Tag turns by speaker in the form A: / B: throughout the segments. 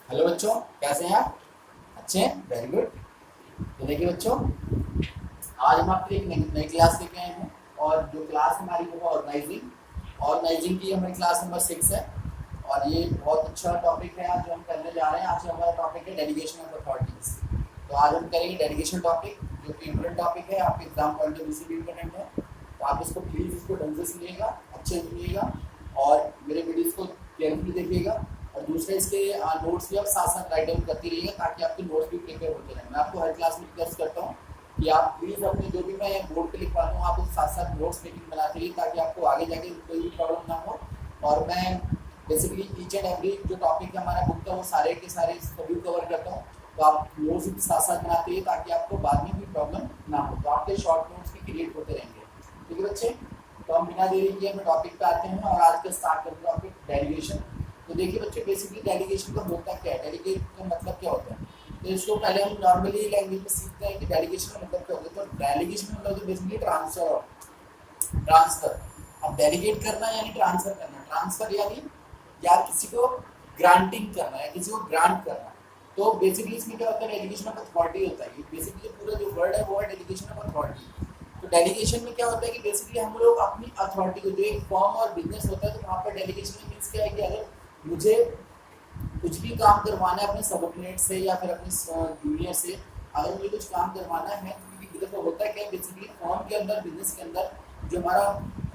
A: Hello बच्चों, कैसे हैं आप? अच्छे हैं, वेरी गुड। तो देखिए बच्चों, आज हम आपके लिए एक नई क्लास लेके आए हैं। और जो क्लास हमारी वो ऑर्गेनाइजिंग ऑर्गेनाइजिंग की हमारी क्लास नंबर 6 है। और ये बहुत अच्छा टॉपिक है आज जो हम करने जा रहे हैं। आज हमारा टॉपिक है डेलीगेशन ऑफ अथॉरिटीज। तो आज हम करेंगे डेलीगेशन टॉपिक, जो कि इम्पोर्टेंट टॉपिक है, आपके एग्जाम पॉइंट ऑफ व्यू से भी इम्पोर्टेंट है। तो आप इसको प्लीज़ इसको ढंग से सुनिएगा, अच्छे से सुनिएगा और मेरे वीडियोज़ को केयरफुली देखिएगा। और दूसरे इसके नोट्स भी आप साथ साथ राइट डाउन करते रहिएगा ताकि आपके नोट्स भी प्रिपेयर होते रहें। मैं आपको हर क्लास में रिक्वेस्ट करता हूँ कि आप प्लीज़ अपने जो भी मैं बोर्ड पे लिखवाता हूँ आप उस साथ साथ नोट्स मेकिंग बनाते रहिए ताकि आपको आगे जाके कोई भी प्रॉब्लम ना हो। और मैं बेसिकली ईच एंड एवरी जो टॉपिक है हमारा बुक का वो सारे के सारे सभी कवर करता हूँ। तो आप नोट्स भी साथ साथ बनाते रहिए ताकि आपको बाद में भी प्रॉब्लम ना हो। तो आपके शॉर्ट नोट्स भी क्रिएट होते रहेंगे। ठीक है बच्चे, तो हम बिना देरी किए हम टॉपिक पे आते हैं और आज का स्टार्ट करते हैं टॉपिक डेलीगेशन। तो देखिए बच्चे, बेसिकली डेलीगेशन का होता क्या है, डेलीगेट का मतलब क्या होता है। तो इसको पहले हम नॉर्मली लैंग्वेज में सीखते हैं कि डेलीगेशन का मतलब क्या होता है। तो डेलीगेशन मतलब तो बेसिकली ट्रांसफर। अब डेलीगेट करना यानी ट्रांसफर करना, ट्रांसफर यानी या किसी को ग्रांटिंग करना या किसी को ग्रांट करना। तो बेसिकली इसमें क्या होता है, डेलीगेशन ऑफ अथॉरिटी होता है। बेसिकली पूरा जो वर्ड है वो है डेलीगेशन ऑफ अथॉरिटी। तो डेलीगेशन में क्या होता है कि बेसिकली हम लोग अपनी अथॉरिटी को, जो एक फर्म और बिजनेस होता है, तो वहाँ पर डेलीगेशन मीन्स क्या है कि अगर मुझे कुछ भी काम करवाना है अपने सबऑर्डिनेट से या फिर अपने जूनियर से, अगर मुझे कुछ काम करवाना है तो क्योंकि देखो होता है क्या, बेसिकली फर्म के अंदर, बिजनेस के अंदर जो हमारा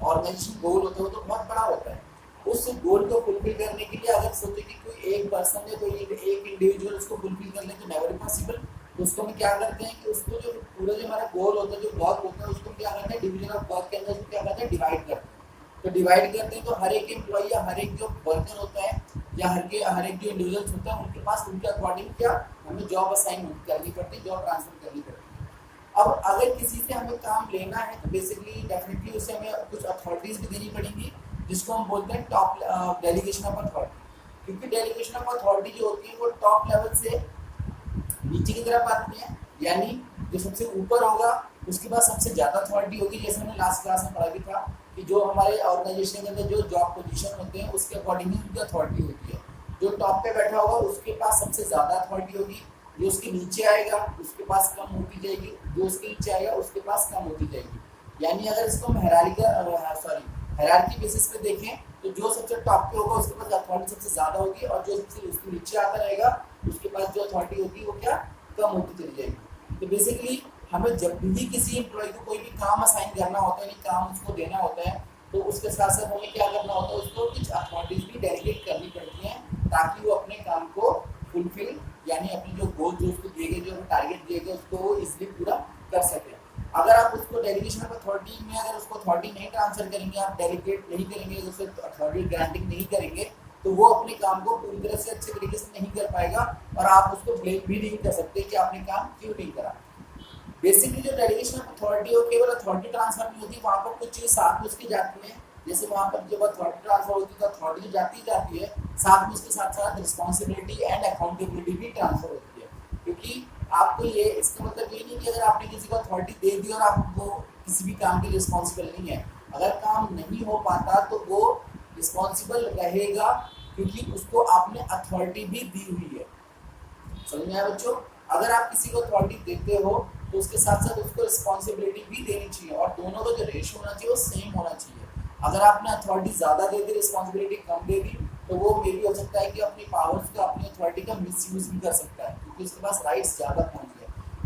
A: ऑर्गेनाइजेशन गोल होता है वो तो बहुत बड़ा होता है। उस गोल को फुलफिल करने के लिए अगर सोचे कि कोई एक पर्सन है, कोई एक इंडिविजुअल उसको फुलफिल कर ले तो नेवर पॉसिबल। तो उसको हम क्या करते हैं कि उसको जो पूरा जो हमारा गोल होता है, जो वर्क होता है, उसको क्या करते हैं डिवीजन ऑफ वर्क के अंदर उसको क्या करते हैं डिवाइड करते हैं। तो डिवाइड करते हैं तो हर एक एम्प्लॉय या हर एक जो वर्कर होता है या हर एक जो इंडिविजुअल्स होता है उनके पास उनके अकॉर्डिंग क्या हमें जॉब असाइन करनी पड़ती है, जॉब ट्रांसफर करनी पड़ती है। अब अगर किसी से हमें काम लेना है तो बेसिकली डेफिनेटली उसे हमें कुछ अथॉरिटीज भी देनी पड़ेंगी, जिसको हम बोलते हैं टॉप डेलीगेशन ऑफ अथॉरिटी। क्योंकि डेलीगेशन ऑफ अथॉरिटी जो होती है वो टॉप लेवल से नीचे की तरफ आती है, यानी जो सबसे ऊपर होगा उसके पास सबसे ज़्यादा अथॉरिटी होगी। जैसे हमने लास्ट क्लास में पढ़ा भी था कि जो हमारे ऑर्गेनाइजेशन के अंदर जो जॉब पोजीशन होते हैं उसके अकॉर्डिंग ही उनकी अथॉरिटी होती है। जो टॉप पे बैठा होगा उसके पास सबसे ज़्यादा अथॉरिटी होगी, जो उसके नीचे आएगा उसके पास कम होती जाएगी, जो उसके नीचे आएगा उसके पास कम होती जाएगी। यानी अगर इसको हम हायरार्की बेसिस पे देखें तो जो सबसे टॉप पे होगा उसके पास अथॉरिटी सबसे ज़्यादा होगी और जो सबसे उसके नीचे आता रहेगा उसके पास जो अथॉरिटी होगी वो क्या कम होती चली जाएगी। तो बेसिकली हमें जब भी किसी एम्प्लॉय को कोई भी काम असाइन करना होता है, यानी काम उसको देना होता है, तो उसके साथ साथ हमें क्या करना होता है, उसको कुछ अथॉरिटीज भी डेलीगेट करनी पड़ती हैं ताकि वो अपने काम को फुलफिल, यानी अपनी जो गोल जो उसको दिए गए, जो टारगेट दिए गए उसको वो इजिली पूरा कर सके। अगर आप उसको डेलीगेशन ऑफ अथॉरिटी में अगर उसको अथॉरिटी नहीं ट्रांसफर करेंगे, आप डेलीगेट नहीं करेंगे, उसे अथॉरिटी ग्रांटिंग नहीं करेंगे, तो वो अपने काम को पूरी तरह से अच्छे तरीके से नहीं कर पाएगा और आप उसको ब्लेम भी नहीं कर सकते कि आपने काम क्यों नहीं करा। बेसिकली जो डेलीगेशन ऑफ अथॉरिटी हो केवल अथॉरिटी ट्रांसफर नहीं होती, वहाँ पर कुछ चीज़ साथ में उसकी जाती है। जैसे वहाँ पर जब अथॉरिटी ट्रांसफर होती है तो अथॉरिटी जाती है, साथ में उसके साथ साथ रिस्पॉन्सिबिलिटी एंड अकाउंटेबिलिटी भी ट्रांसफर होती है। क्योंकि आपको ये इसका मतलब ये नहीं कि अगर आपने किसी को अथॉरिटी दे दी और आप वो किसी भी काम के रिस्पॉन्सिबल नहीं है, अगर काम नहीं हो पाता तो वो रिस्पॉन्सिबल रहेगा क्योंकि उसको आपने अथॉरिटी भी दी हुई है। समझ में आया बच्चों? अगर आप किसी को अथॉरिटी देते हो तो उसके साथ साथ उसको रिस्पॉन्सिबिलिटी भी देनी चाहिए और दोनों का जो रेशियो होना चाहिए वो सेम होना चाहिए। अगर आपने अथॉरिटी ज़्यादा दे दी, रिस्पॉन्सिबिलिटी कम दे दी, तो वो मे भी हो सकता है कि अपनी पावर्स का, अपनी अथॉरिटी का मिसयूज भी कर सकता है क्योंकि उसके पास राइट्स ज़्यादा पहुँच गए।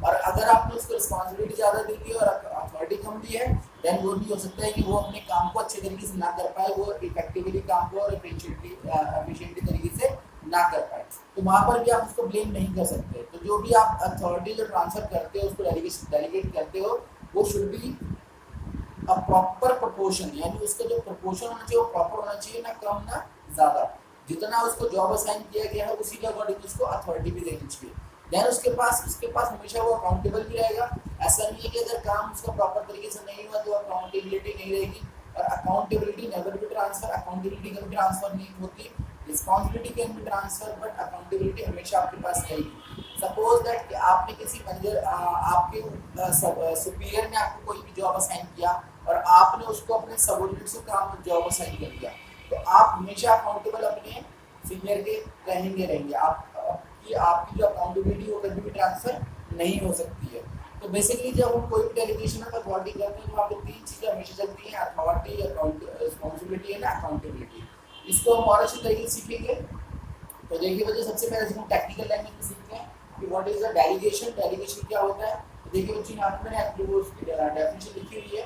A: और अगर आपने उसको रिस्पॉन्सिबिलिटी ज़्यादा दे दी और अथॉरिटी कम दी है, देन वो भी हो सकता है कि वो अपने काम को अच्छे तरीके से ना कर पाए, वो इफेक्टिवली काम को और एफिशिएंटली तरीके से ना कर पाए। तो वहाँ पर भी आप उसको ब्लेम नहीं कर सकते। तो जो भी आप अथॉरिटी जो ट्रांसफर करते हो उसको डेलीगेट करते हो, वो should be a proper proportion, यानी उसका जो प्रोपोर्शन होना चाहिए वो प्रॉपर होना चाहिए, ना कम ना ज़्यादा। जितना उसको जॉब असाइन किया गया है उसी के अकॉर्डिंग उसको अथॉरिटी भी देनी चाहिए। देन उसके पास हमेशा वो अकाउंटेबल भी रहेगा। ऐसा नहीं है कि अगर काम उसका प्रॉपर तरीके से नहीं हुआ तो अकाउंटेबिलिटी नहीं रहेगी। और accountability never be transfer, accountability कभी ट्रांसफर नहीं होती। Responsibility can be transfer but accountability हमेशा आपके पास रहेगी। सपोज दैट कि आपने किसी मैनेजर, आपके सुपीरियर ने आपको कोई भी जॉब असाइन किया और आपने उसको अपने सबऑर्डिनेट से काम जॉब असाइन कर दिया, तो आप हमेशा अकाउंटेबल अपने सीनियर के रहेंगे। आप कि आपकी जो अकाउंटेबिलिटी वो कभी भी ट्रांसफर नहीं हो सकती है। तो बेसिकली जब हम कोई भी डेलीगेशन ऑफ अथॉरिटी करते हैं तो वहाँ पे तीन चीज़ें हमेशा चलती हैं, अथॉरिटी, रिस्पॉन्सिबिलिटी एंड अकाउंटेबिलिटी। इसको हम और अच्छी तरीके से सीखेंगे। तो देखिए बच्चे, सबसे पहले हम टेक्निकल लैंग्वेज में सीखते हैं कि what is the delegation, delegation क्या होता है। तो देखिए बच्चे, यहाँ पे मैंने उसकी डेफिनेशन लिखी हुई है।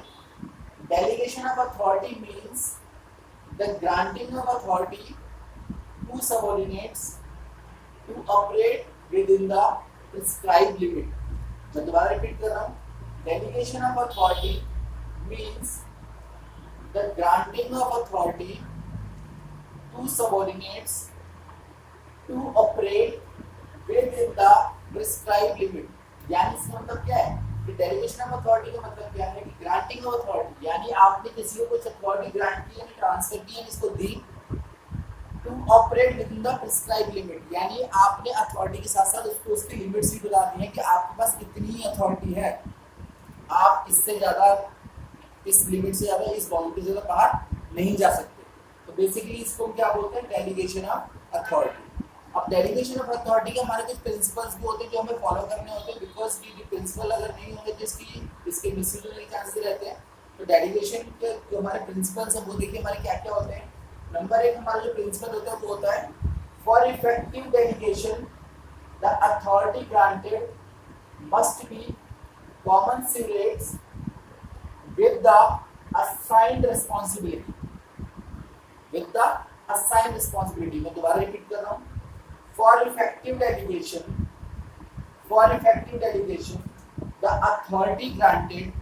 A: Delegation of authority means the granting of authority to subordinates to operate within the prescribed limit. मैं दोबारा रिपीट कर रहा हूँ। Delegation of authority means the granting of authority to subordinates to operate within the prescribed limit. यानी इसका मतलब क्या है कि डेलीगेशन ऑफ अथॉरिटी का मतलब क्या है कि ग्रांटिंग ऑफ अथॉरिटी, यानी आपने किसी को कुछ अथॉरिटी ग्रांट की, यानी ट्रांसफर की, यानी इसको दी to operate within the prescribed limit, यानी आपने अथॉरिटी के साथ साथ उसको उसकी लिमिट्स भी बता दी है कि आपके पास इतनी ही अथॉरिटी है, आप इससे ज़्यादा, इस लिमिट से ज़्यादा, इस बाउंड्री से ज़्यादा बाहर नहीं जा सकते। तो बेसिकली इसको क्या बोलते हैं, डेलीगेशन ऑफ अथॉरिटी। अब डेलीगेशन ऑफ अथॉरिटी के हमारे कुछ प्रिंसिपल्स भी होते हैं जो हमें फॉलो करने होते हैं, बिकॉज की प्रिंसिपल अगर नहीं होंगे तो इसके मिसयूज होने के चांसेस रहते हैं। तो डेलीगेशन के जो हमारे प्रिंसिपल्स हैं वो देखिए हमारे क्या क्या होते हैं। नंबर एक हमारा जो प्रिंसिपल होता है वो होता है, for effective delegation the authority granted must be commensurates with the assigned responsibility, with the assigned responsibility। मैं दोबारा रिपीट कर रहा हूँ। For effective delegation, the authority granted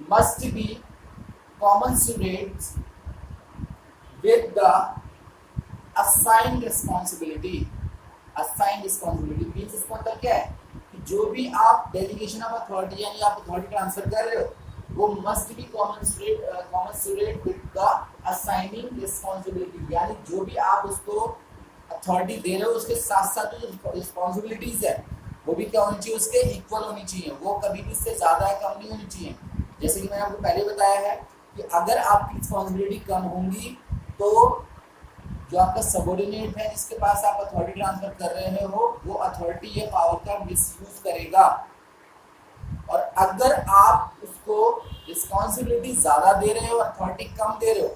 A: must be commensurate with the assigned responsibility। assigned responsibility means इसका मतलब क्या है कि जो भी आप डेलीगेशन ऑफ अथॉरिटी यानी आप अथॉरिटी ट्रांसफर कर रहे हो वो must be commensurate with the assigning responsibility, यानी जो भी आप उसको अथॉरिटी दे रहे हो उसके साथ साथ जो रिस्पॉन्सिबिलिटीज है वो भी क्या होनी चाहिए, उसके इक्वल होनी चाहिए, वो कभी भी इससे ज़्यादा कम नहीं होनी चाहिए। जैसे कि मैंने आपको पहले बताया है कि अगर आपकी रिस्पॉन्सिबिलिटी कम होंगी तो जो आपका सबऑर्डिनेट है जिसके पास आप अथॉरिटी ट्रांसफर कर रहे हो वो अथॉरिटी ये पावर का मिसयूज करेगा, और अगर आप उसको रिस्पॉन्सिबिलिटी ज़्यादा दे रहे हो, अथॉरिटी कम दे रहे हो,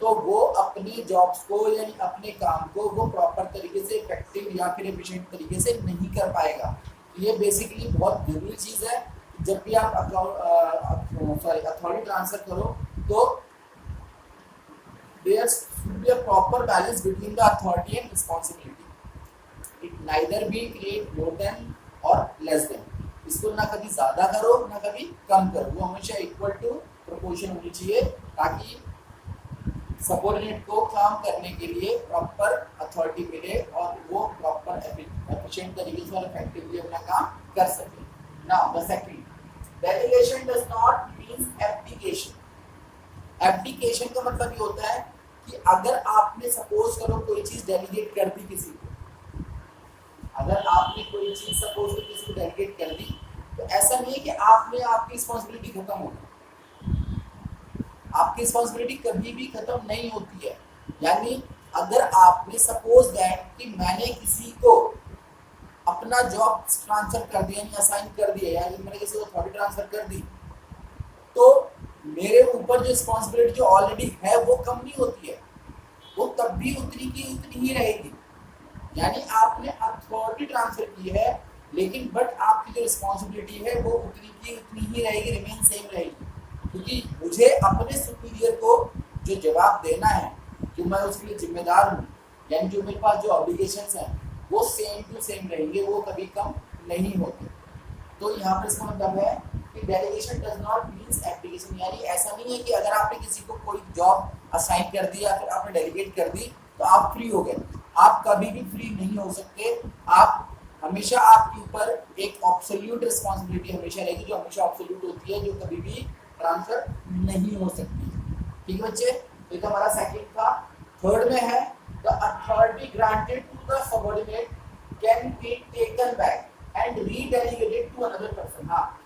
A: तो वो अपने जॉब्स को यानी अपने काम को वो प्रॉपर तरीके से इफेक्टिव या फिर एफिशिएंट तरीके से नहीं कर पाएगा। ये बेसिकली बहुत जरूरी चीज़ है। जब भी आप अथॉरिटी ट्रांसफर करो तो there should be a proper balance between the authority and responsibility. It neither be create more than or less than. इसको ना कभी ज़्यादा करो ना कभी कम करो, वो हमेशा इक्वल टू प्रोपोर्शन होनी चाहिए ताकि सबऑर्डिनेट को काम करने के लिए प्रॉपर अथॉरिटी मिले और वो प्रॉपर एफिशिएंट तरीके से और इफेक्टिवली अपना काम कर सके। Now the second, delegation does not means abdication. Abdication का मतलब ये होता है कि अगर आपने सपोज करो कोई चीज डेलीगेट कर दी किसी को, अगर आपने कोई चीज सपोज करो किसी को डेलीगेट कर दी तो ऐसा नहीं है कि आपने आपकी रिस्पॉन्सिबिलिटी खत्म हो गई, आपकी रिस्पॉन्सिबिलिटी कभी भी खत्म नहीं होती है। यानी अगर आपने सपोज दैट कि मैंने किसी को अपना जॉब ट्रांसफर कर दिया या असाइन कर दिया या मैंने किसी को अथॉरिटी ट्रांसफर कर दी तो मेरे ऊपर जो रिस्पॉन्सिबिलिटी जो ऑलरेडी है वो कम नहीं होती है, वो तब भी उतनी की उतनी ही रहेगी। यानी आपने अथॉरिटी ट्रांसफर की है लेकिन बट आपकी जो रिस्पॉन्सिबिलिटी है वो उतनी की उतनी ही रहेगी, रिमेन सेम रहेगी, क्योंकि मुझे अपने सुपीरियर को जो जवाब देना है, जो मैं उसके लिए जिम्मेदार हूँ, यानी जो मेरे पास जो ऑब्लिगेशंस हैं वो सेम टू सेम रहेंगे, वो कभी कम नहीं होते। तो यहाँ पर इसका मतलब है कि delegation does not means abdication, यानी ऐसा नहीं है कि अगर आपने किसी को कोई जॉब असाइन कर दी या फिर आपने डेलीगेट कर दी तो आप फ्री हो गए। आप कभी भी फ्री नहीं हो सकते। आप हमेशा आपके ऊपर एक ऑब्सोल्यूट रिस्पॉन्सिबिलिटी हमेशा रहेगी, जो हमेशा ऑब्सोल्यूट होती है, जो कभी भी ट्रांसफर नहीं हो सकती। ठीक है बच्चे, तो ये हमारा सेकंड था। थर्ड में है the authority granted to the subordinate can be taken back and redelegated to another person. हाँ,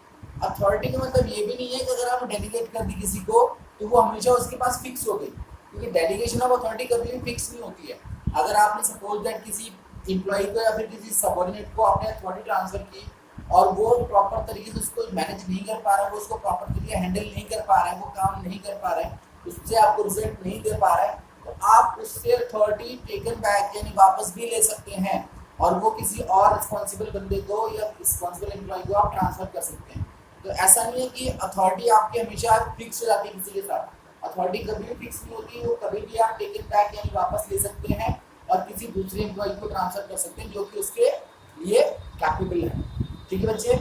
A: अथॉरिटी का मतलब ये भी नहीं है कि अगर आप डेलीगेट कर दी किसी को तो वो हमेशा उसके पास फिक्स हो गई, क्योंकि डेलीगेशन ऑफ अथॉरिटी कभी भी फिक्स नहीं होती है। अगर आपने सपोज दैट किसी एम्प्लॉय को या फिर किसी सबऑर्डिनेट को आपने अथॉरिटी ट्रांसफर की और वो प्रॉपर तरीके से उसको मैनेज नहीं कर पा रहा है, वो उसको प्रॉपर तरीके हैंडल नहीं कर पा रहा है, वो काम नहीं कर पा रहा है, उससे आपको रिजल्ट नहीं दे पा रहा है, तो आप उससे अथॉरिटी टेकन बैक यानी वापस भी ले सकते हैं और वो किसी और रिस्पॉन्सिबल बंदे को या रिस्पॉन्सिबल एम्प्लॉय को आप ट्रांसफर कर सकते हैं। तो ऐसा नहीं है कि अथॉरिटी आपकी हमेशा फिक्स हो जाती है किसी के साथ, अथॉरिटी कभी भी फिक्स नहीं होती, वो कभी भी आप टेकन बैक यानी वापस ले सकते हैं और किसी दूसरे एम्प्लॉय को ट्रांसफर कर सकते हैं जो कि उसके लिए कैपेबल है। ठीक है बच्चे,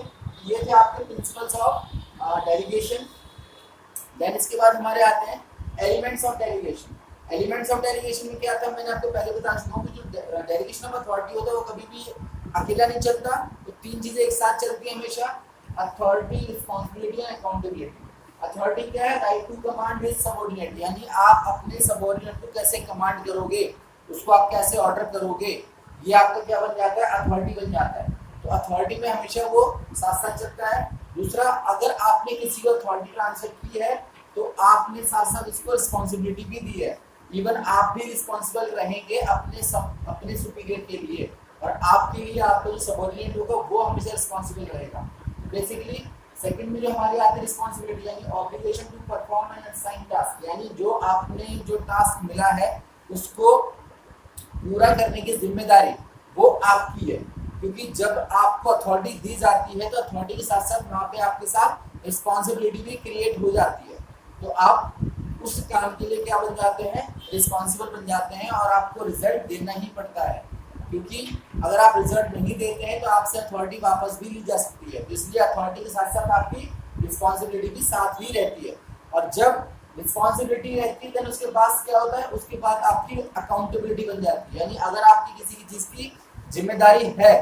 A: ये थे आपके प्रिंसिपल्स ऑफ डेलीगेशन। देन इसके बाद हमारे आते हैं elements of delegation. Elements of delegation में क्या आता है, मैंने आपको पहले बता चुका हूँ कि जो डेलीगेशन ऑफ अथॉरिटी होता है वो कभी भी अकेला नहीं चलता, तो तीन चीजें एक साथ चलती हैं हमेशा, authority, responsibility and accountability. Authority क्या है, right to command his subordinate, यानी आप अपने सबऑर्डिनेट को कैसे कमांड करोगे, उसको आप कैसे ऑर्डर करोगे, ये आपका क्या बन जाता है, अथॉरिटी बन जाता है। तो अथॉरिटी में हमेशा वो साथ साथ चलता है। दूसरा, अगर आपने किसी को अथॉरिटी ट्रांसफर की है तो आपने साथ साथ उसको रिस्पॉन्सिबिलिटी भी दी है, इवन आप भी रिस्पॉन्सिबल रहेंगे अपने सुपीरियर के लिए, और आपके लिए आपका जो सबऑर्डिनेट होगा वो हमेशा रिस्पॉन्सिबल रहेगा। बेसिकली सेकंड में जो हमारी आती है रिस्पॉन्सिबिलिटी यानी obligation to perform an assigned task, यानी जो आपने जो टास्क मिला है उसको पूरा करने की जिम्मेदारी वो आपकी है, क्योंकि जब आपको अथॉरिटी दी जाती है तो अथॉरिटी के साथ साथ वहाँ पे आपके साथ रिस्पॉन्सिबिलिटी भी क्रिएट हो जाती है, तो आप उस काम के लिए क्या बन जाते हैं, रिस्पॉन्सिबल बन जाते हैं और आपको रिजल्ट देना ही पड़ता है, क्योंकि अगर आप रिजल्ट नहीं देते हैं तो आपसे अथॉरिटी वापस भी ली जा सकती है, तो इसलिए अथॉरिटी के साथ साथ आपकी रिस्पॉन्सिबिलिटी भी साथ ही रहती है। और जब रिस्पॉन्सिबिलिटी रहती है तो उसके बाद क्या होता है, उसके बाद आपकी अकाउंटेबिलिटी बन जाती है, यानी अगर आपकी किसी चीज़ की जिम्मेदारी है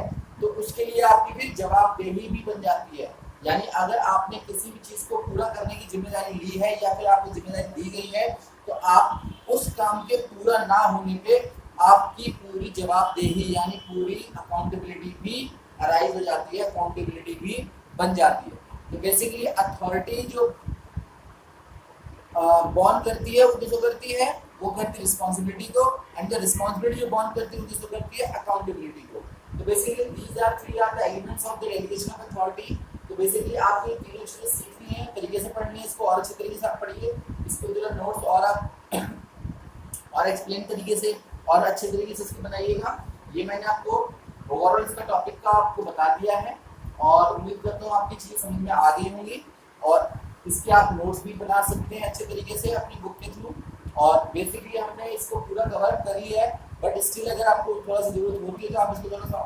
A: तो उसके लिए आपकी फिर जवाबदेही भी बन जाती है, यानी अगर आपने किसी भी चीज़ को पूरा करने की जिम्मेदारी ली है या फिर आपको जिम्मेदारी दी गई है तो आप उस काम के पूरा ना होने पे आपकी पूरी जवाबदेही यानी पूरी अकाउंटेबिलिटी भी अराइज हो जाती है, अकाउंटेबिलिटी भी बन जाती है। तो बेसिकली अथॉरिटी जो बॉन्ड करती है वो किसको करती है, वो करती है रिस्पॉन्सिबिलिटी को, एंड जो रिस्पॉन्सिबिलिटी जो बॉन्ड करती है वो किसको करती है, अकाउंटेबिलिटी को। तो basically these are three are the elements of the delegation of authority. तो बेसिकली आपको ये तीनों चीजें सीखनी है, तरीके से पढ़नी है इसको, और अच्छे तरीके से आप पढ़िए इसको, जो नोट्स और आप और एक्सप्लेन तरीके से और अच्छे तरीके से इसको बनाइएगा। ये मैंने आपको ओवरऑल इसका टॉपिक का आपको बता दिया है और उम्मीद करता हूँ आपकी चीज़ें समझ में आ गई होंगी, और इसके आप नोट्स भी बना सकते हैं अच्छे तरीके से अपनी बुक के थ्रू। और बेसिकली हमने इसको पूरा कवर करी है, बट स्टिल अगर आपको थोड़ा सा जरूरत होती है तो आप इसको थोड़ा सा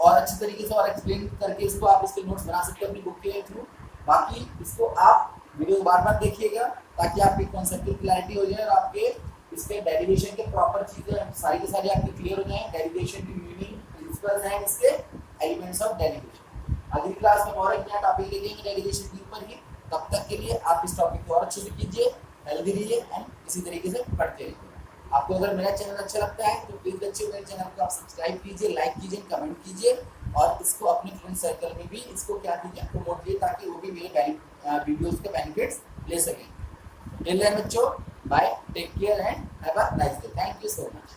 A: और अच्छे तरीके से और एक्सप्लेन करके इसको आप इसके नोट्स बना सकते हैं अपनी बुक के थ्रू। बाकी इसको आप वीडियो बार बार देखिएगा ताकि आपकी कॉन्सेप्चुअल क्लैरिटी हो जाए और आपके इसके डेरिवेशन के प्रॉपर चीज़ें सारी की सारी आपकी क्लियर हो जाए, डेरिवेशन की मीनिंग, प्रिंसिपल्स एंड इसके एलिमेंट्स ऑफ डेरिवेशन। अगली क्लास में और एक नया टॉपिक ले लेंगे डेरिवेशन के ऊपर ही। तब तक के लिए आप इस टॉपिक को और अच्छे से कीजिए, हेल्दी रहिए एंड इसी तरीके से पढ़ते रहिए। आपको अगर मेरा चैनल अच्छा लगता है तो प्लीज़ बच्चे मेरे चैनल को आप सब्सक्राइब कीजिए, लाइक कीजिए, कमेंट कीजिए और इसको अपने फ्रेंड सर्कल में भी इसको क्या कीजिए, प्रमोट कीजिए ताकि वो भी मेरे वीडियोज़ के बेनिफिट्स ले सकें। मिल रहे हैं बच्चों, bye, take care and have a nice day. Thank you so much.